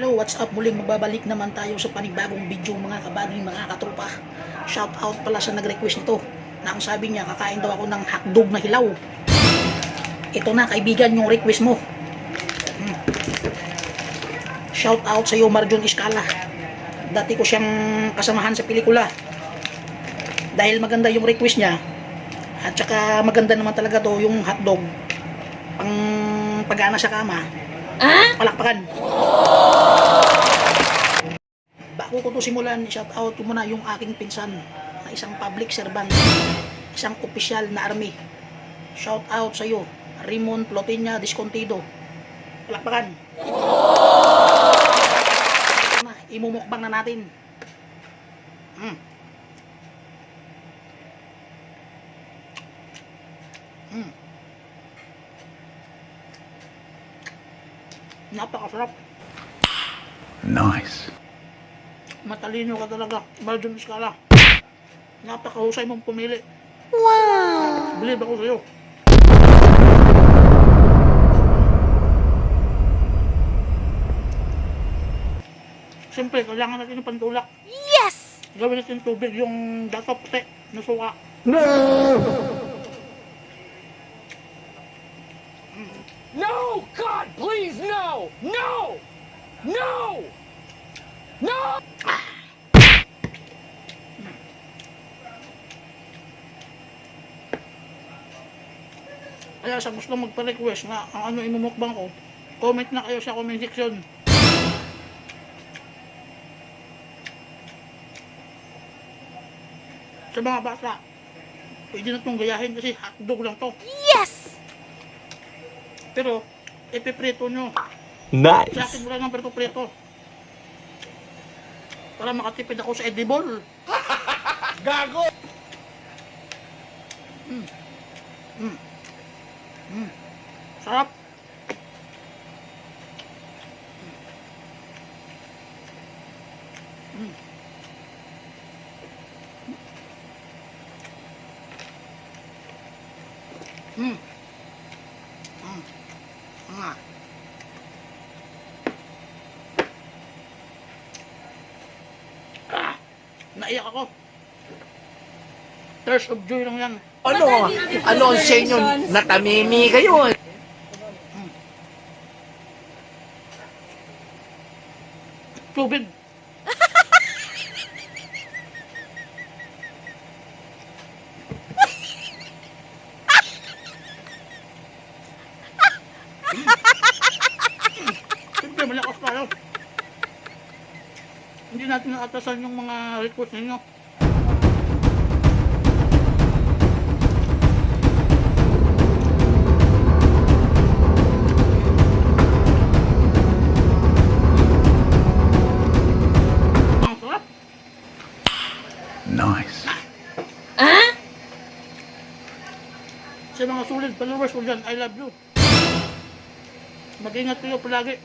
Hello, what's up? Muling magbabalik naman tayo sa panibagong video mga kabading, mga katropa. Shout out pala sa nag-request nito na ang sabi niya kakain daw ako ng hotdog na hilaw. Ito na kaibigan yung request mo. Shout out sa iyo Marjon Escala. Dati ko siyang kasamahan sa pelikula. Dahil maganda yung request niya at saka maganda naman talaga to yung hotdog pang pag-ana sa kama. Palakpakan. Bago ko to simulan, shout out ko muna yung aking pinsan na isang public servant, isang opisyal na army. Shout out sa iyo, Raymond Plotinia Discontido. Palakpakan. Imumukbang na natin. Napakasarap. Nice. Matalino ka talaga, Marjon Escala. Napakahusay mong pumili. Wow! Believe ako sa'yo. Siyempre, kailangan natin ng pantulak. Yes! Gawin natin tubig yung dato puti na suka. No! God, please, no! No! No! No! Kaya sa gusto magpa-request na ang ano imumukbang ko, comment na kayo sa comment section. Sa mga bata, pwede na itong gayahin kasi hotdog lang to. Yes! Pero, ipiprito nyo. Sa Nice. akin wala ng prito-prito. Para makatipid ako sa edible. Gago! Sarap. Naiyak ako. Tears of joy lang yan. Ano ang sa inyo? Natamimi kayo. Tubig. Siyempre, malakas tayo. Hindi natin naatasan yung mga request ninyo. Ang sarap. Nice. Sa mga sulit followers ko dyan, I love you. Mag-ingat kayo palagi.